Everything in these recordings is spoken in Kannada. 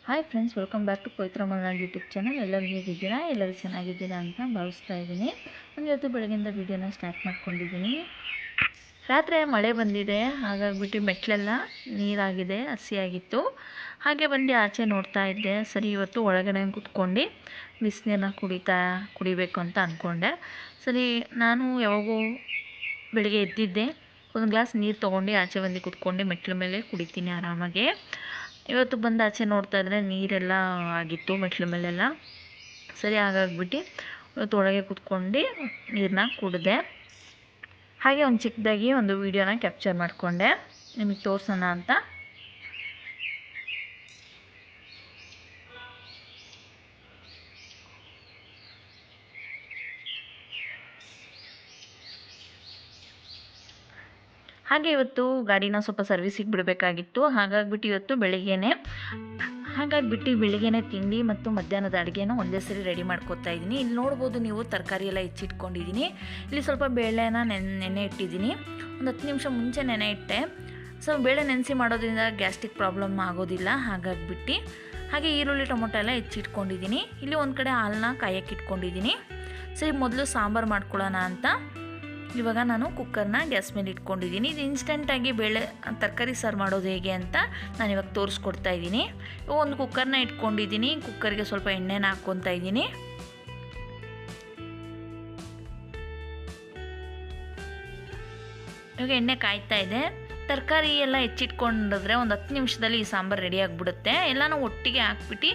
Hi friends, welcome back to Pavithra Malenadu YouTube channel. ಎಲ್ಲರೂ ಹೇಗಿದ್ದೀರಾ? ಎಲ್ಲರೂ ಚೆನ್ನಾಗಿದ್ದೀರಾ ಅಂತ ಭಾವಿಸ್ತಾ ಇದ್ದೀನಿ. ನಾನು ಇವತ್ತು ಬೆಳಗ್ಗೆಯಿಂದ ವೀಡಿಯೋನ ಸ್ಟಾರ್ಟ್ ಮಾಡ್ಕೊಂಡಿದ್ದೀನಿ. ರಾತ್ರಿ ಮಳೆ ಬಂದಿದೆ, ಹಾಗಾಗಿಬಿಟ್ಟು ಮೆಟ್ಲೆಲ್ಲ ನೀರಾಗಿದೆ, ಹಸಿಯಾಗಿತ್ತು. ಹಾಗೆ ಬಂದು ಆಚೆ ನೋಡ್ತಾ ಇದ್ದೆ. ಸರಿ, ಇವತ್ತು ಒಳಗಡೆ ಕೂತ್ಕೊಂಡು ಬಿಸಿನೀರನ್ನ ಕುಡಿಬೇಕು ಅಂತ ಅಂದ್ಕೊಂಡೆ. ಸರಿ, ನಾನು ಯಾವಾಗೂ ಬೆಳಗ್ಗೆ ಎದ್ದಿದ್ದೆ, ಒಂದು ಗ್ಲಾಸ್ ನೀರು ತೊಗೊಂಡು ಆಚೆ ಬಂದು ಕೂತ್ಕೊಂಡು ಮೆಟ್ಲ ಮೇಲೆ ಕುಡಿತೀನಿ ಆರಾಮಾಗಿ. ಇವತ್ತು ಬಂದು ಆಚೆ ನೋಡ್ತಾ ಇದ್ದರೆ ನೀರೆಲ್ಲ ಆಗಿತ್ತು ಮೆಟ್ಲ ಮೇಲೆಲ್ಲ. ಸರಿ, ಹಾಗಾಗ್ಬಿಟ್ಟು ಇವತ್ತು ಒಳಗೆ ಕೂತ್ಕೊಂಡು ನೀರನ್ನ ಕುಡಿದೆ. ಹಾಗೆ ಒಂದು ಚಿಕ್ಕದಾಗಿ ಒಂದು ವೀಡಿಯೋನ ಕ್ಯಾಪ್ಚರ್ ಮಾಡಿಕೊಂಡೆ ನಿಮಗೆ ತೋರಿಸೋಣ ಅಂತ. ಹಾಗೆ ಇವತ್ತು ಗಾಡಿನ ಸ್ವಲ್ಪ ಸರ್ವಿಸಿಗೆ ಬಿಡಬೇಕಾಗಿತ್ತು. ಹಾಗಾಗಿಬಿಟ್ಟು ಇವತ್ತು ಬೆಳಿಗ್ಗೆನೇ ತಿಂಡಿ ಮತ್ತು ಮಧ್ಯಾಹ್ನದ ಅಡುಗೆನ ಒಂದೇ ಸರಿ ರೆಡಿ ಮಾಡ್ಕೊತಾ ಇದ್ದೀನಿ. ಇಲ್ಲಿ ನೋಡ್ಬೋದು ನೀವು, ತರಕಾರಿ ಎಲ್ಲ ಹೆಚ್ಚಿಟ್ಕೊಂಡಿದ್ದೀನಿ. ಇಲ್ಲಿ ಸ್ವಲ್ಪ ಬೇಳೆನ ನೆನೆ ಇಟ್ಟಿದ್ದೀನಿ. ಒಂದು 10 ನಿಮಿಷ ಮುಂಚೆ ನೆನೆ ಇಟ್ಟೆ. ಸ್ವಲ್ಪ ಬೇಳೆ ನೆನೆಸಿ ಮಾಡೋದ್ರಿಂದ ಗ್ಯಾಸ್ಟ್ರಿಕ್ ಪ್ರಾಬ್ಲಮ್ ಆಗೋದಿಲ್ಲ. ಹಾಗಾಗಿಬಿಟ್ಟು ಹಾಗೆ ಈರುಳ್ಳಿ ಟೊಮೊಟೊ ಎಲ್ಲ ಹೆಚ್ಚಿಟ್ಕೊಂಡಿದ್ದೀನಿ. ಇಲ್ಲಿ ಒಂದು ಕಡೆ ಹಾಲನ್ನ ಕಾಯಕ್ಕೆ ಇಟ್ಕೊಂಡಿದ್ದೀನಿ. ಸರಿ, ಮೊದಲು ಸಾಂಬಾರು ಮಾಡ್ಕೊಳ್ಳೋಣ ಅಂತ ಇವಾಗ ನಾನು ಕುಕ್ಕರ್ನ ಗ್ಯಾಸ್ ಮೇಲೆ ಇಟ್ಕೊಂಡಿದ್ದೀನಿ. ಇದು ಇನ್ಸ್ಟೆಂಟಾಗಿ ತರಕಾರಿ ಸಾರು ಮಾಡೋದು ಹೇಗೆ ಅಂತ ನಾನು ಇವಾಗ ತೋರಿಸ್ಕೊಡ್ತಾ ಇದ್ದೀನಿ. ಒಂದು ಕುಕ್ಕರ್ನ ಇಟ್ಕೊಂಡಿದ್ದೀನಿ. ಕುಕ್ಕರ್ಗೆ ಸ್ವಲ್ಪ ಎಣ್ಣೆನ ಹಾಕ್ಕೊತಾ ಇದ್ದೀನಿ. ಇವಾಗ ಎಣ್ಣೆ ಕಾಯ್ತಾ ಇದೆ. ತರಕಾರಿ ಎಲ್ಲ ಹೆಚ್ಚಿಟ್ಕೊಂಡಿದ್ರೆ ಒಂದು 10 ನಿಮಿಷದಲ್ಲಿ ಈ ಸಾಂಬಾರು ರೆಡಿ ಆಗಿಬಿಡುತ್ತೆ. ಎಲ್ಲನೂ ಒಟ್ಟಿಗೆ ಹಾಕ್ಬಿಟ್ಟು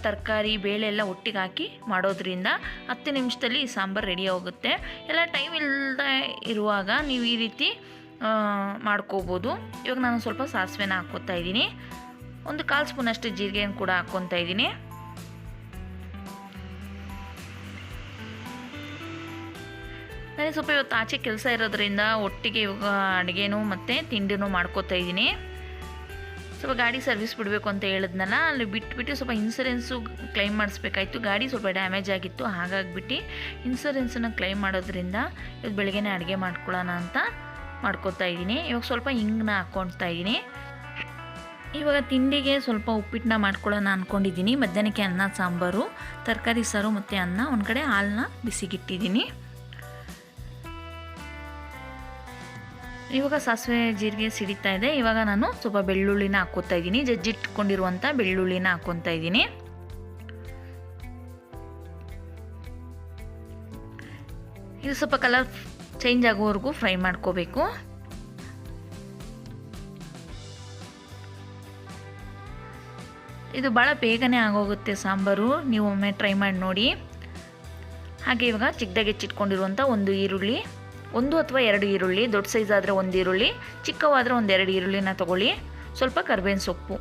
ತರಕಾರಿ ಬೇಳೆ ಎಲ್ಲ ಒಟ್ಟಿಗೆ ಹಾಕಿ ಮಾಡೋದ್ರಿಂದ 10 ನಿಮಿಷದಲ್ಲಿ ಈ ಸಾಂಬಾರು ರೆಡಿ ಹೋಗುತ್ತೆ. ಎಲ್ಲ ಟೈಮ್ ಇಲ್ಲದೆ ಇರುವಾಗ ನೀವು ಈ ರೀತಿ ಮಾಡ್ಕೋಬೋದು. ಇವಾಗ ನಾನು ಸ್ವಲ್ಪ ಸಾಸಿವೆನ ಹಾಕ್ಕೊತಾ ಇದ್ದೀನಿ. ಒಂದು 1/4 ಸ್ಪೂನಷ್ಟು ಜೀರಿಗೆಯನ್ನು ಕೂಡ ಹಾಕ್ಕೊತಾ ಇದ್ದೀನಿ. ನನಗೆ ಸ್ವಲ್ಪ ಇವತ್ತು ಆಚೆ ಕೆಲಸ ಇರೋದ್ರಿಂದ ಒಟ್ಟಿಗೆ ಇವಾಗ ಅಡುಗೆನೂ ಮತ್ತು ತಿಂಡಿನೂ ಮಾಡ್ಕೋತಾ ಇದ್ದೀನಿ. ಸ್ವಲ್ಪ ಗಾಡಿ ಸರ್ವಿಸ್ ಬಿಡಬೇಕು ಅಂತ ಹೇಳಿದ್ನಲ್ಲ, ಅಲ್ಲಿ ಬಿಟ್ಬಿಟ್ಟು ಸ್ವಲ್ಪ ಇನ್ಸೂರೆನ್ಸು ಕ್ಲೈಮ್ ಮಾಡಿಸ್ಬೇಕಾಯ್ತು. ಗಾಡಿ ಸ್ವಲ್ಪ ಡ್ಯಾಮೇಜ್ ಆಗಿತ್ತು. ಹಾಗಾಗಿಬಿಟ್ಟು ಇನ್ಸೂರೆನ್ಸನ್ನು ಕ್ಲೈಮ್ ಮಾಡೋದ್ರಿಂದ ಇವತ್ತು ಬೆಳಗ್ಗೆನೇ ಅಡುಗೆ ಮಾಡ್ಕೊಳ್ಳೋಣ ಅಂತ ಮಾಡ್ಕೋತಾ ಇದ್ದೀನಿ. ಇವಾಗ ಸ್ವಲ್ಪ ಹಿಂಗನ್ನ ಹಾಕ್ಕೊಳ್ತಾ ಇದ್ದೀನಿ. ಇವಾಗ ತಿಂಡಿಗೆ ಸ್ವಲ್ಪ ಉಪ್ಪಿಟ್ಟನ್ನ ಮಾಡ್ಕೊಳ್ಳೋಣ ಅಂದ್ಕೊಂಡಿದ್ದೀನಿ. ಮಧ್ಯಾಹ್ನಕ್ಕೆ ಅನ್ನ ಸಾಂಬಾರು, ತರಕಾರಿ ಸಾರು ಮತ್ತು ಅನ್ನ. ಒಂದು ಕಡೆ ಹಾಲನ್ನ ಬಿಸಿಗಿಟ್ಟಿದ್ದೀನಿ. ಇವಾಗ ಸಾಸಿವೆ ಜೀರಿಗೆ ಸಿಡಿತಾ ಇದೆ. ಇವಾಗ ನಾನು ಸ್ವಲ್ಪ ಬೆಳ್ಳುಳ್ಳಿನ ಹಾಕ್ಕೊತಾ ಇದ್ದೀನಿ. ಜಜ್ಜಿಟ್ಕೊಂಡಿರುವಂಥ ಬೆಳ್ಳುಳ್ಳಿನ ಹಾಕ್ಕೊತಾ ಇದ್ದೀನಿ. ಇದು ಸ್ವಲ್ಪ ಕಲರ್ ಚೇಂಜ್ ಆಗೋವರೆಗೂ ಫ್ರೈ ಮಾಡ್ಕೋಬೇಕು. ಇದು ಭಾಳ ಬೇಗನೆ ಆಗೋಗುತ್ತೆ ಸಾಂಬಾರು. ನೀವು ಒಮ್ಮೆ ಟ್ರೈ ಮಾಡಿ ನೋಡಿ. ಹಾಗೆ ಇವಾಗ ಚಿಕ್ಕದಾಗಿ ಹೆಚ್ಚಿಟ್ಕೊಂಡಿರುವಂಥ ಒಂದು ಈರುಳ್ಳಿ, 1 ಅಥವಾ 2 ಈರುಳ್ಳಿ, ದೊಡ್ಡ ಸೈಜ್ ಆದರೆ 1 ಈರುಳ್ಳಿ, ಚಿಕ್ಕವಾದರೆ 1-2 ಈರುಳ್ಳಿನ ತೊಗೊಳ್ಳಿ. ಸ್ವಲ್ಪ ಕರಿಬೇವಿನ ಸೊಪ್ಪು.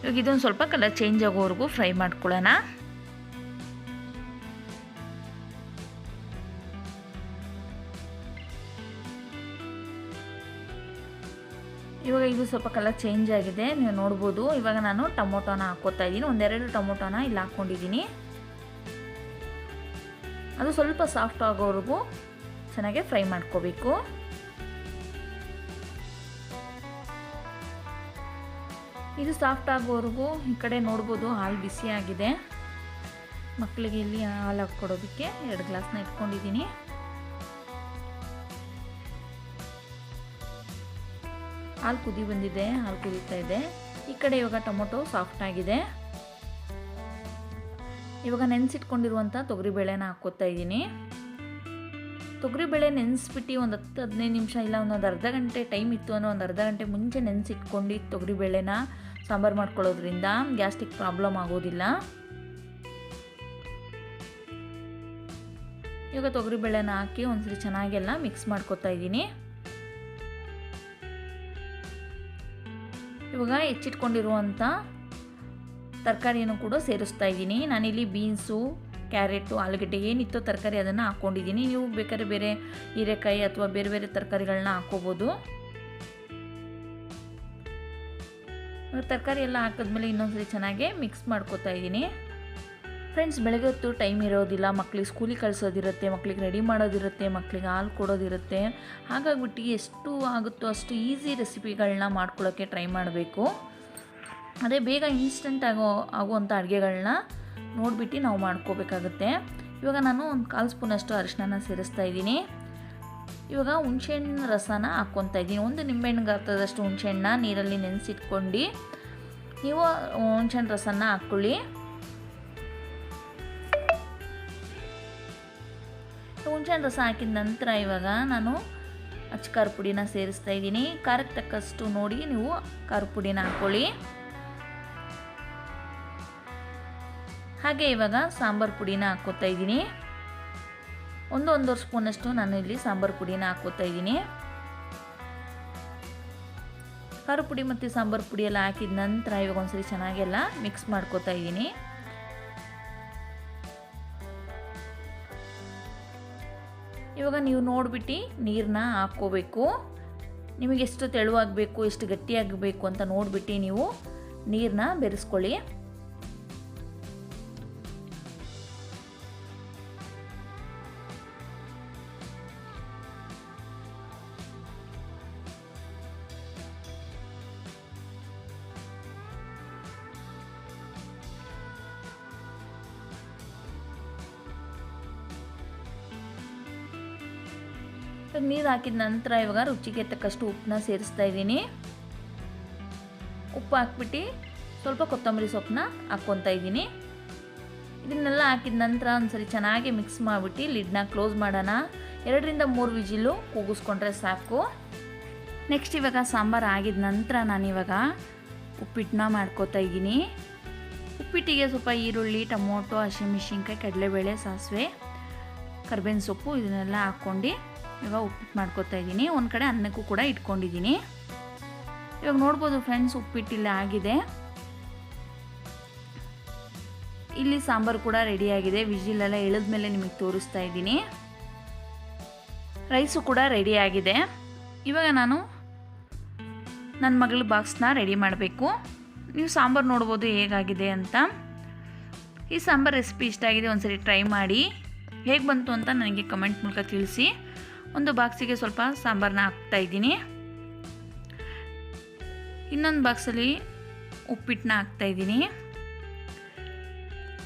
ಇವಾಗ ಇದೊಂದು ಸ್ವಲ್ಪ ಕಲರ್ ಚೇಂಜ್ ಆಗೋವರೆಗೂ ಫ್ರೈ ಮಾಡ್ಕೊಳ್ಳೋಣ. ಇವಾಗ ಇದು ಸ್ವಲ್ಪ ಕಲರ್ ಚೇಂಜ್ ಆಗಿದೆ, ನೀವು ನೋಡ್ಬೋದು. ಇವಾಗ ನಾನು ಟೊಮೊಟೊನ ಹಾಕ್ಕೋತಾ ಇದ್ದೀನಿ. 1-2 ಟೊಮೊಟೊನ ಇಲ್ಲಿ ಹಾಕ್ಕೊಂಡಿದ್ದೀನಿ. ಅದು ಸ್ವಲ್ಪ ಸಾಫ್ಟ್ ಆಗೋವರೆಗೂ ಚೆನ್ನಾಗಿ ಫ್ರೈ ಮಾಡ್ಕೋಬೇಕು. ಇದು ಸಾಫ್ಟ್ ಆಗೋವರೆಗೂ ಈ ಕಡೆ ನೋಡ್ಬೋದು ಹಾಲು ಬಿಸಿಯಾಗಿದೆ. ಮಕ್ಕಳಿಗೆ ಇಲ್ಲಿ ಹಾಲು ಹಾಕ್ಕೊಡೋದಕ್ಕೆ 2 ಗ್ಲಾಸ್ನ ಇಟ್ಕೊಂಡಿದ್ದೀನಿ. ಹಾಲು ಕುದಿ ಬಂದಿದೆ, ಹಾಲು ಕುದೀತಾ ಇದೆ. ಈ ಕಡೆ ಇವಾಗ ಟೊಮೊಟೊ ಸಾಫ್ಟ್ ಆಗಿದೆ. ಇವಾಗ ನೆನೆಸಿಟ್ಕೊಂಡಿರುವಂಥ ತೊಗರಿಬೇಳೆನ ಹಾಕ್ಕೊತಾ ಇದ್ದೀನಿ. ತೊಗರಿಬೇಳೆ ನೆನೆಸ್ಬಿಟ್ಟು ಒಂದು 10-15 ನಿಮಿಷ, ಇಲ್ಲ ಒಂದು ಅರ್ಧ ಗಂಟೆ ಟೈಮ್ ಇತ್ತು ಅನ್ನೋ ಒಂದು ಅರ್ಧ ಗಂಟೆ ಮುಂಚೆ ನೆನೆಸಿಟ್ಕೊಂಡು ತೊಗರಿಬೇಳೆನ ಸಾಂಬಾರು ಮಾಡ್ಕೊಳ್ಳೋದ್ರಿಂದ ಗ್ಯಾಸ್ಟ್ರಿಕ್ ಪ್ರಾಬ್ಲಮ್ ಆಗೋದಿಲ್ಲ. ಇವಾಗ ತೊಗರಿಬೇಳೆನ ಹಾಕಿ ಒಂದ್ಸರಿ ಚೆನ್ನಾಗೆಲ್ಲ ಮಿಕ್ಸ್ ಮಾಡ್ಕೊತಾ ಇದ್ದೀನಿ. ಇವಾಗ ಹೆಚ್ಚಿಟ್ಕೊಂಡಿರುವಂಥ ತರಕಾರಿಯನ್ನು ಕೂಡ ಸೇರಿಸ್ತಾ ಇದ್ದೀನಿ. ನಾನಿಲ್ಲಿ ಬೀನ್ಸು, ಕ್ಯಾರೆಟು, ಆಲೂಗಡ್ಡೆ ಏನಿತ್ತೋ ತರಕಾರಿ ಅದನ್ನು ಹಾಕ್ಕೊಂಡಿದ್ದೀನಿ. ನೀವು ಬೇಕಾದ್ರೆ ಬೇರೆ ಹೀರೆಕಾಯಿ ಅಥವಾ ಬೇರೆ ಬೇರೆ ತರಕಾರಿಗಳನ್ನ ಹಾಕ್ಕೋಬೋದು. ತರಕಾರಿ ಎಲ್ಲ ಹಾಕಿದ್ಮೇಲೆ ಇನ್ನೊಂದ್ಸರಿ ಚೆನ್ನಾಗಿ ಮಿಕ್ಸ್ ಮಾಡ್ಕೊತಾ ಇದ್ದೀನಿ. ಫ್ರೆಂಡ್ಸ್, ಬೆಳಗ್ಗೆ ಹೊತ್ತು ಟೈಮ್ ಇರೋದಿಲ್ಲ, ಮಕ್ಳಿಗೆ ಸ್ಕೂಲಿಗೆ ಕಳಿಸೋದಿರುತ್ತೆ, ಮಕ್ಳಿಗೆ ರೆಡಿ ಮಾಡೋದಿರುತ್ತೆ, ಮಕ್ಳಿಗೆ ಹಾಲು ಕೊಡೋದಿರುತ್ತೆ. ಹಾಗಾಗ್ಬಿಟ್ಟು ಎಷ್ಟು ಆಗುತ್ತೋ ಅಷ್ಟು ಈಸಿ ರೆಸಿಪಿಗಳನ್ನ ಮಾಡ್ಕೊಳ್ಳೋಕ್ಕೆ ಟ್ರೈ ಮಾಡಬೇಕು. ಅದೇ ಬೇಗ ಇನ್ಸ್ಟೆಂಟ್ ಆಗುವಂಥ ಅಡುಗೆಗಳನ್ನ ನೋಡಿಬಿಟ್ಟು ನಾವು ಮಾಡ್ಕೋಬೇಕಾಗುತ್ತೆ. ಇವಾಗ ನಾನು ಒಂದು 1/4 ಸ್ಪೂನಷ್ಟು ಅರಿಶಿನ ಸೇರಿಸ್ತಾ ಇದ್ದೀನಿ. ಇವಾಗ ಹುಣಸೆಹಣ್ಣು ರಸನ ಹಾಕ್ಕೊತಾ ಇದ್ದೀನಿ. ಒಂದು ನಿಂಬೆಹಣ್ಣು ಗಾತ್ರದಷ್ಟು ಹುಣಸೆಹಣ್ಣನ್ನ ನೀರಲ್ಲಿ ನೆನೆಸಿಟ್ಕೊಂಡು ನೀವು ಹುಣಸೆಹಣ್ಣು ರಸನ ಹಾಕ್ಕೊಳ್ಳಿ. ಹುಣಸೆಹಣ್ಣು ರಸ ಹಾಕಿದ ನಂತರ ಇವಾಗ ನಾನು ಅಚ್ಚ ಖಾರ ಪುಡಿನ ಸೇರಿಸ್ತಾ ಇದ್ದೀನಿ. ಖಾರಕ್ಕೆ ತಕ್ಕಷ್ಟು ನೋಡಿ ನೀವು ಖಾರ ಪುಡಿನ ಹಾಕ್ಕೊಳ್ಳಿ. ಹಾಗೆ ಇವಾಗ ಸಾಂಬಾರು ಪುಡಿನ ಹಾಕ್ಕೋತಾ ಇದ್ದೀನಿ. ಒಂದೂವರೆ ಸ್ಪೂನಷ್ಟು ನಾನು ಇಲ್ಲಿ ಸಾಂಬಾರು ಪುಡಿನ ಹಾಕ್ಕೋತಾ ಇದ್ದೀನಿ. ಖಾರ ಪುಡಿ ಮತ್ತು ಸಾಂಬಾರು ಪುಡಿ ಎಲ್ಲ ಹಾಕಿದ ನಂತರ ಇವಾಗ ಒಂದ್ಸರಿ ಚೆನ್ನಾಗೆಲ್ಲ ಮಿಕ್ಸ್ ಮಾಡ್ಕೋತಾ ಇದ್ದೀನಿ. ಇವಾಗ ನೀವು ನೋಡಿಬಿಟ್ಟು ನೀರನ್ನ ಹಾಕ್ಕೋಬೇಕು. ನಿಮಗೆ ಎಷ್ಟು ತೆಳುವಾಗಬೇಕು ಎಷ್ಟು ಗಟ್ಟಿಯಾಗಬೇಕು ಅಂತ ನೋಡಿಬಿಟ್ಟು ನೀವು ನೀರನ್ನ ಬೆರೆಸ್ಕೊಳ್ಳಿ. ನೀರು ಹಾಕಿದ ನಂತರ ಇವಾಗ ರುಚಿಗೆ ತಕ್ಕಷ್ಟು ಉಪ್ಪನ್ನ ಸೇರಿಸ್ತಾ ಇದ್ದೀನಿ. ಉಪ್ಪು ಹಾಕ್ಬಿಟ್ಟು ಸ್ವಲ್ಪ ಕೊತ್ತಂಬರಿ ಸೊಪ್ಪನ್ನ ಹಾಕ್ಕೊತಾ ಇದ್ದೀನಿ. ಇದನ್ನೆಲ್ಲ ಹಾಕಿದ ನಂತರ ಒಂದ್ಸರಿ ಚೆನ್ನಾಗಿ ಮಿಕ್ಸ್ ಮಾಡಿಬಿಟ್ಟು ಲಿಡ್ನ ಕ್ಲೋಸ್ ಮಾಡೋಣ. 2-3 ವಿಜಿಲು ಕೂಗಿಸ್ಕೊಂಡ್ರೆ ಸಾಕು. ನೆಕ್ಸ್ಟ್ ಇವಾಗ ಸಾಂಬಾರು ಆಗಿದ ನಂತರ ನಾನಿವಾಗ ಉಪ್ಪಿಟ್ಟನ್ನ ಮಾಡ್ಕೋತಾ ಇದ್ದೀನಿ. ಉಪ್ಪಿಟ್ಟಿಗೆ ಸ್ವಲ್ಪ ಈರುಳ್ಳಿ, ಟೊಮೊಟೊ, ಹಸಿಮೆಣಸಿನ್ಕಾಯಿ, ಕಡಲೆಬೇಳೆ, ಸಾಸಿವೆ, ಕರಿಬೇವಿನ ಸೊಪ್ಪು ಇದನ್ನೆಲ್ಲ ಹಾಕ್ಕೊಂಡು ಇವಾಗ ಉಪ್ಪಿಟ್ಟು ಮಾಡ್ಕೋತಾ ಇದ್ದೀನಿ. ಒಂದು ಕಡೆ ಅನ್ನಕ್ಕೂ ಕೂಡ ಇಟ್ಕೊಂಡಿದ್ದೀನಿ. ಇವಾಗ ನೋಡ್ಬೋದು ಫ್ರೆಂಡ್ಸ್, ಉಪ್ಪಿಟ್ಟಿಲ್ಲ ಆಗಿದೆ. ಇಲ್ಲಿ ಸಾಂಬಾರು ಕೂಡ ರೆಡಿಯಾಗಿದೆ. ವಿಜಿಲೆಲ್ಲ ಎಳೆದ ಮೇಲೆ ನಿಮಗೆ ತೋರಿಸ್ತಾ ಇದ್ದೀನಿ. ರೈಸು ಕೂಡ ರೆಡಿಯಾಗಿದೆ. ಇವಾಗ ನಾನು ನನ್ನ ಮಗಳ ಬಾಕ್ಸ್ನ ರೆಡಿ ಮಾಡಬೇಕು. ನೀವು ಸಾಂಬಾರು ನೋಡ್ಬೋದು ಹೇಗಾಗಿದೆ ಅಂತ. ಈ ಸಾಂಬಾರು ರೆಸಿಪಿ ಇಷ್ಟ ಆಗಿದೆ, ಒಂದ್ಸರಿ ಟ್ರೈ ಮಾಡಿ. ಹೇಗೆ ಬಂತು ಅಂತ ನನಗೆ ಕಮೆಂಟ್ ಮೂಲಕ ತಿಳಿಸಿ. ಒಂದು ಬಾಕ್ಸಿಗೆ ಸ್ವಲ್ಪ ಸಾಂಬಾರನ್ನ ಹಾಕ್ತಾಯಿದ್ದೀನಿ. ಇನ್ನೊಂದು ಬಾಕ್ಸಲ್ಲಿ ಉಪ್ಪಿಟ್ಟನ್ನ ಹಾಕ್ತಾಯಿದ್ದೀನಿ.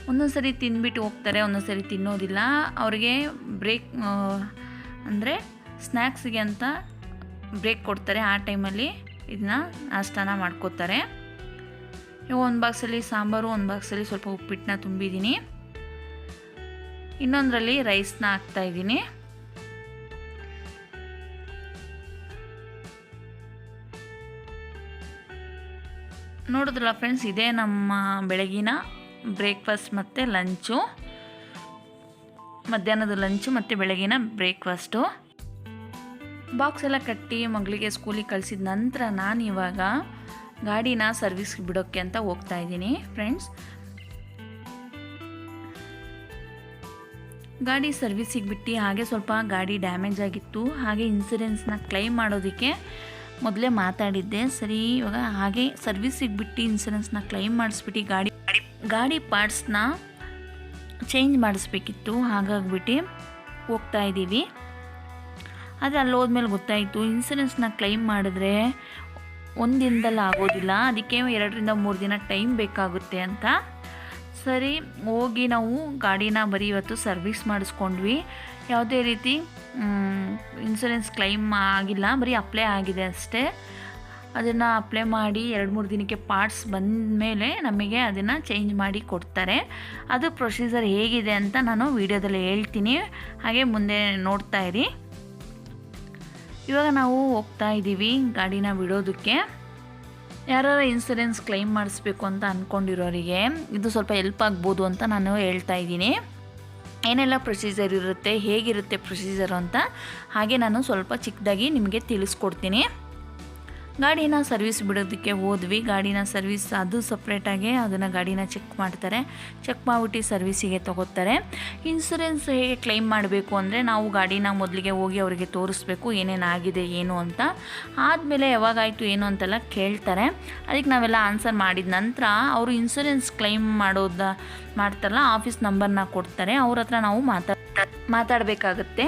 ಒಂದೊಂದು ಸರಿ ತಿಂದ್ಬಿಟ್ಟು ಹೋಗ್ತಾರೆ, ಒಂದೊಂದು ಸರಿ ತಿನ್ನೋದಿಲ್ಲ. ಅವರಿಗೆ ಬ್ರೇಕ್ ಅಂದರೆ ಸ್ನ್ಯಾಕ್ಸಿಗೆ ಅಂತ ಬ್ರೇಕ್ ಕೊಡ್ತಾರೆ. ಆ ಟೈಮಲ್ಲಿ ಇದನ್ನ ನಾಷ್ಟಾನ ಮಾಡ್ಕೋತಾರೆ. ಇವಾಗ ಒಂದು ಬಾಕ್ಸಲ್ಲಿ ಸಾಂಬಾರು, ಒಂದು ಬಾಕ್ಸಲ್ಲಿ ಸ್ವಲ್ಪ ಉಪ್ಪಿಟ್ಟನ್ನ ತುಂಬಿದ್ದೀನಿ. ಇನ್ನೊಂದರಲ್ಲಿ ರೈಸ್ನ ಹಾಕ್ತಾಯಿದ್ದೀನಿ. ನೋಡಿದ್ರಲ್ಲ ಫ್ರೆಂಡ್ಸ್, ಇದೇ ನಮ್ಮ ಬೆಳಗಿನ ಬ್ರೇಕ್ಫಾಸ್ಟ್ ಮತ್ತು ಲಂಚು. ಮಧ್ಯಾಹ್ನದ ಲಂಚು ಮತ್ತು ಬೆಳಗಿನ ಬ್ರೇಕ್ಫಾಸ್ಟು. ಬಾಕ್ಸ್ ಎಲ್ಲ ಕಟ್ಟಿ ಮಗಳಿಗೆ ಸ್ಕೂಲಿಗೆ ಕಳಿಸಿದ ನಂತರ ನಾನು ಇವಾಗ ಗಾಡಿನ ಸರ್ವಿಸ್ಗೆ ಬಿಡೋಕ್ಕೆ ಅಂತ ಹೋಗ್ತಾ ಇದ್ದೀನಿ ಫ್ರೆಂಡ್ಸ್. ಗಾಡಿ ಸರ್ವಿಸಿಗೆ ಬಿಟ್ಟು ಹಾಗೆ ಸ್ವಲ್ಪ ಗಾಡಿ ಡ್ಯಾಮೇಜ್ ಆಗಿತ್ತು. ಹಾಗೆ ಇನ್ಸೂರೆನ್ಸ್ನ ಕ್ಲೈಮ್ ಮಾಡೋದಕ್ಕೆ ಮೊದಲೇ ಮಾತಾಡಿದ್ದೆ. ಸರಿ, ಇವಾಗ ಹಾಗೆ ಸರ್ವಿಸಿಗೆ ಬಿಟ್ಟು ಇನ್ಸೂರೆನ್ಸ್ನ ಕ್ಲೈಮ್ ಮಾಡಿಸ್ಬಿಟ್ಟು ಗಾಡಿ ಪಾರ್ಟ್ಸ್ನ ಚೇಂಜ್ ಮಾಡಿಸ್ಬೇಕಿತ್ತು. ಹಾಗಾಗಿಬಿಟ್ಟು ಹೋಗ್ತಾ ಇದ್ದೀವಿ. ಆದರೆ ಅಲ್ಲಿ ಹೋದ್ಮೇಲೆ ಗೊತ್ತಾಯಿತು ಇನ್ಸೂರೆನ್ಸ್ನ ಕ್ಲೈಮ್ ಮಾಡಿದ್ರೆ ಒಂದಿನದಲ್ಲಿ ಆಗೋದಿಲ್ಲ, ಅದಕ್ಕೆ 2-3 ದಿನ ಟೈಮ್ ಬೇಕಾಗುತ್ತೆ ಅಂತ. ಸರಿ, ಹೋಗಿ ನಾವು ಗಾಡಿನ ಬರೀ ಇವತ್ತು ಸರ್ವಿಸ್ ಮಾಡಿಸ್ಕೊಂಡ್ವಿ. ಯಾವುದೇ ರೀತಿ ಇನ್ಸೂರೆನ್ಸ್ ಕ್ಲೈಮ್ ಆಗಿಲ್ಲ, ಬರೀ ಅಪ್ಲೈ ಆಗಿದೆ ಅಷ್ಟೇ. ಅದನ್ನು ಅಪ್ಲೈ ಮಾಡಿ 2-3 ದಿನಕ್ಕೆ ಪಾರ್ಟ್ಸ್ ಬಂದ ಮೇಲೆ ನಮಗೆ ಅದನ್ನು ಚೇಂಜ್ ಮಾಡಿ ಕೊಡ್ತಾರೆ. ಅದು ಪ್ರೊಸೀಜರ್ ಹೇಗಿದೆ ಅಂತ ನಾನು ವಿಡಿಯೋದಲ್ಲಿ ಹೇಳ್ತೀನಿ, ಹಾಗೆ ಮುಂದೆ ನೋಡ್ತಾ ಇರಿ. ಇವಾಗ ನಾವು ಹೋಗ್ತಾ ಇದ್ದೀವಿ ಗಾಡಿನ ಬಿಡೋದಕ್ಕೆ. ಯಾರು ಇನ್ಸೂರೆನ್ಸ್ ಕ್ಲೈಮ್ ಮಾಡಿಸ್ಬೇಕು ಅಂತ ಅಂದ್ಕೊಂಡಿರೋರಿಗೆ ಇದು ಸ್ವಲ್ಪ ಹೆಲ್ಪ್ ಆಗ್ಬೋದು ಅಂತ ನಾನು ಹೇಳ್ತಾ ಇದ್ದೀನಿ. ಏನೆಲ್ಲ ಪ್ರೊಸೀಜರ್ ಇರುತ್ತೆ, ಹೇಗಿರುತ್ತೆ ಪ್ರೊಸೀಜರು ಅಂತ ಹಾಗೆ ನಾನು ಸ್ವಲ್ಪ ಚಿಕ್ಕದಾಗಿ ನಿಮಗೆ ತಿಳಿಸ್ಕೊಡ್ತೀನಿ. ಗಾಡಿನ ಸರ್ವಿಸ್ ಬಿಡೋದಕ್ಕೆ ಹೋದ್ವಿ. ಗಾಡಿನ ಸರ್ವಿಸ್ ಅದು ಸಪ್ರೇಟಾಗಿ ಅದನ್ನು ಗಾಡಿನ ಚೆಕ್ ಮಾಡ್ತಾರೆ. ಚೆಕ್ ಮಾಡಿಬಿಟ್ಟು ಸರ್ವಿಸಿಗೆ ತೊಗೋತಾರೆ. ಇನ್ಸೂರೆನ್ಸ್ ಹೇಗೆ ಕ್ಲೈಮ್ ಮಾಡಬೇಕು ಅಂದರೆ ನಾವು ಗಾಡಿನ ಮೊದಲಿಗೆ ಹೋಗಿ ಅವರಿಗೆ ತೋರಿಸ್ಬೇಕು ಏನೇನಾಗಿದೆ ಏನು ಅಂತ. ಆದಮೇಲೆ ಯಾವಾಗಾಯಿತು ಏನು ಅಂತೆಲ್ಲ ಕೇಳ್ತಾರೆ. ಅದಕ್ಕೆ ನಾವೆಲ್ಲ ಆನ್ಸರ್ ಮಾಡಿದ ನಂತರ ಅವರು ಇನ್ಸೂರೆನ್ಸ್ ಕ್ಲೈಮ್ ಮಾಡ್ತಾರಲ್ಲ ಆಫೀಸ್ ನಂಬರ್ನ ಕೊಡ್ತಾರೆ. ಅವ್ರ ಹತ್ರ ನಾವು ಮಾತಾಡಬೇಕಾಗತ್ತೆ.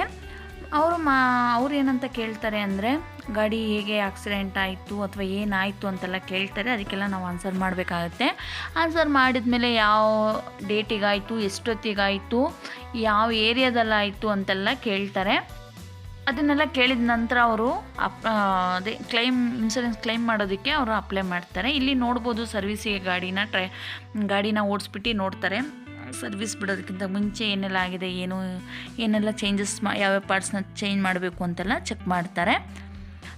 ಅವ್ರು ಏನಂತ ಕೇಳ್ತಾರೆ ಅಂದರೆ ಗಾಡಿ ಹೇಗೆ ಆಕ್ಸಿಡೆಂಟ್ ಆಯಿತು ಅಥವಾ ಏನಾಯಿತು ಅಂತೆಲ್ಲ ಕೇಳ್ತಾರೆ. ಅದಕ್ಕೆಲ್ಲ ನಾವು ಆನ್ಸರ್ ಮಾಡಬೇಕಾಗತ್ತೆ. ಆನ್ಸರ್ ಮಾಡಿದ್ಮೇಲೆ ಯಾವ ಡೇಟಿಗಾಯಿತು, ಎಷ್ಟೊತ್ತಿಗಾಯಿತು, ಯಾವ ಏರಿಯಾದಲ್ಲಾಯಿತು ಅಂತೆಲ್ಲ ಕೇಳ್ತಾರೆ. ಅದನ್ನೆಲ್ಲ ಕೇಳಿದ ನಂತರ ಅವರು ಅದೇ ಇನ್ಸೂರೆನ್ಸ್ ಕ್ಲೈಮ್ ಮಾಡೋದಕ್ಕೆ ಅವರು ಅಪ್ಲೈ ಮಾಡ್ತಾರೆ. ಇಲ್ಲಿ ನೋಡ್ಬೋದು ಸರ್ವಿಸಿಗೆ ಗಾಡಿನ ಓಡಿಸ್ಬಿಟ್ಟು ನೋಡ್ತಾರೆ. ಸರ್ವಿಸ್ ಬಿಡೋದಕ್ಕಿಂತ ಮುಂಚೆ ಏನೆಲ್ಲ ಆಗಿದೆ, ಏನೆಲ್ಲ ಚೇಂಜಸ್ ಯಾವ್ಯಾವ ಪಾರ್ಟ್ಸ್ನ ಚೇಂಜ್ ಮಾಡಬೇಕು ಅಂತೆಲ್ಲ ಚೆಕ್ ಮಾಡ್ತಾರೆ.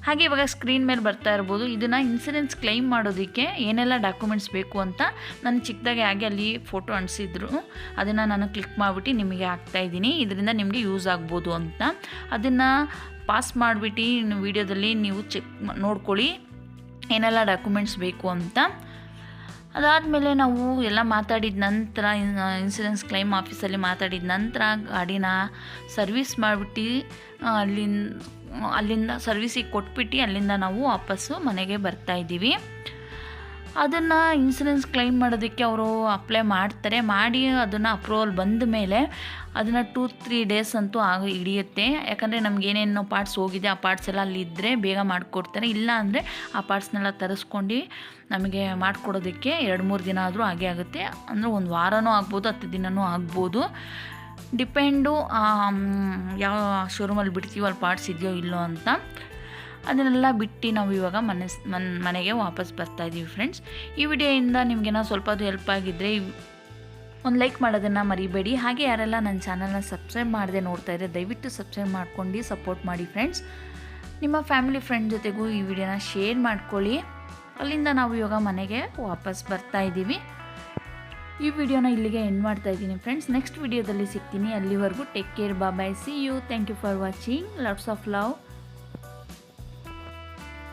ಹಾಗೆ ಇವಾಗ ಸ್ಕ್ರೀನ್ ಮೇಲೆ ಬರ್ತಾ ಇರ್ಬೋದು, ಇದನ್ನು ಇನ್ಸೂರೆನ್ಸ್ ಕ್ಲೈಮ್ ಮಾಡೋದಕ್ಕೆ ಏನೆಲ್ಲ ಡಾಕ್ಯುಮೆಂಟ್ಸ್ ಬೇಕು ಅಂತ ನಾನು ಚಿಕ್ಕದಾಗಿ ಹಾಗೆ ಅಲ್ಲಿ ಫೋಟೋ ಅಂಟಿಸಿದ್ರು. ಅದನ್ನು ನಾನು ಕ್ಲಿಕ್ ಮಾಡಿಬಿಟ್ಟು ನಿಮಗೆ ಹಾಕ್ತಾಯಿದ್ದೀನಿ. ಇದರಿಂದ ನಿಮಗೆ ಯೂಸ್ ಆಗ್ಬೋದು ಅಂತ. ಅದನ್ನು ಪಾಸ್ ಮಾಡಿಬಿಟ್ಟು ವಿಡಿಯೋದಲ್ಲಿ ನೀವು ನೋಡ್ಕೊಳ್ಳಿ ಏನೆಲ್ಲ ಡಾಕ್ಯುಮೆಂಟ್ಸ್ ಬೇಕು ಅಂತ. ಅದಾದಮೇಲೆ ನಾವು ಎಲ್ಲ ಮಾತಾಡಿದ ನಂತರ ಇನ್ಸೂರೆನ್ಸ್ ಕ್ಲೈಮ್ ಆಫೀಸಲ್ಲಿ ಮಾತಾಡಿದ ನಂತರ ಗಾಡಿನ ಸರ್ವಿಸ್ ಮಾಡಿಬಿಟ್ಟು ಅಲ್ಲಿಂದ ಸರ್ವಿಸಿಗೆ ಕೊಟ್ಬಿಟ್ಟು ಅಲ್ಲಿಂದ ನಾವು ವಾಪಸ್ಸು ಮನೆಗೆ ಬರ್ತಾಯಿದ್ದೀವಿ. ಅದನ್ನು ಇನ್ಸೂರೆನ್ಸ್ ಕ್ಲೈಮ್ ಮಾಡೋದಕ್ಕೆ ಅವರು ಅಪ್ಲೈ ಮಾಡ್ತಾರೆ. ಮಾಡಿ ಅದನ್ನು ಅಪ್ರೂವಲ್ ಬಂದ ಮೇಲೆ ಅದನ್ನು 2-3 ಡೇಸ್ ಅಂತೂ ಹಿಡಿಯುತ್ತೆ. ಯಾಕಂದರೆ ನಮಗೇನೇನೋ ಪಾರ್ಟ್ಸ್ ಹೋಗಿದೆ ಆ ಪಾರ್ಟ್ಸ್ ಎಲ್ಲ ಅಲ್ಲಿದ್ದರೆ ಬೇಗ ಮಾಡಿಕೊಡ್ತಾರೆ. ಇಲ್ಲ ಅಂದರೆ ಆ ಪಾರ್ಟ್ಸ್ನೆಲ್ಲ ತರಿಸ್ಕೊಂಡು ನಮಗೆ ಮಾಡಿಕೊಡೋದಕ್ಕೆ 2-3 ದಿನ ಆದರೂ ಹಾಗೇ ಆಗುತ್ತೆ. ಅಂದರೆ 1 ವಾರನೂ ಆಗ್ಬೋದು, 10 ದಿನವೂ ಆಗ್ಬೋದು. ಡಿಪೆಂಡು ಯಾವ ಶೋರೂಮಲ್ಲಿ ಬಿಡ್ತೀವೋ ಅಲ್ಲಿ ಪಾರ್ಟ್ಸ್ ಇದೆಯೋ ಇಲ್ಲೋ ಅಂತ. ಅದನ್ನೆಲ್ಲ ಬಿಟ್ಟು ನಾವು ಇವಾಗ ಮನೆಗೆ ವಾಪಸ್ ಬರ್ತಾಯಿದ್ದೀವಿ ಫ್ರೆಂಡ್ಸ್. ಈ ವಿಡಿಯೋಯಿಂದ ನಿಮಗೇನೋ ಸ್ವಲ್ಪ ಅದು ಹೆಲ್ಪ್ ಆಗಿದ್ದರೆ ಒಂದು ಲೈಕ್ ಮಾಡೋದನ್ನು ಮರಿಬೇಡಿ. ಹಾಗೆ ಯಾರೆಲ್ಲ ನನ್ನ ಚಾನಲ್ನ ಸಬ್ಸ್ಕ್ರೈಬ್ ಮಾಡದೆ ನೋಡ್ತಾ ಇದ್ದರೆ ದಯವಿಟ್ಟು ಸಬ್ಸ್ಕ್ರೈಬ್ ಮಾಡ್ಕೊಂಡು ಸಪೋರ್ಟ್ ಮಾಡಿ ಫ್ರೆಂಡ್ಸ್. ನಿಮ್ಮ ಫ್ಯಾಮಿಲಿ ಫ್ರೆಂಡ್ ಜೊತೆಗೂ ಈ ವಿಡಿಯೋನ ಶೇರ್ ಮಾಡ್ಕೊಳ್ಳಿ. ಅಲ್ಲಿಂದ ನಾವು ಇವಾಗ ಮನೆಗೆ ವಾಪಸ್ ಬರ್ತಾಯಿದ್ದೀವಿ. ಈ ವಿಡಿಯೋನ ಇಲ್ಲಿಗೆ ಎಂಡ್ ಮಾಡ್ತಾ ಇದ್ದೀನಿ ಫ್ರೆಂಡ್ಸ್. ನೆಕ್ಸ್ಟ್ ವಿಡಿಯೋದಲ್ಲಿ ಸಿಗ್ತೀನಿ. ಅಲ್ಲಿವರೆಗೂ take care, bye, see you. Thank you for watching. Lots of love.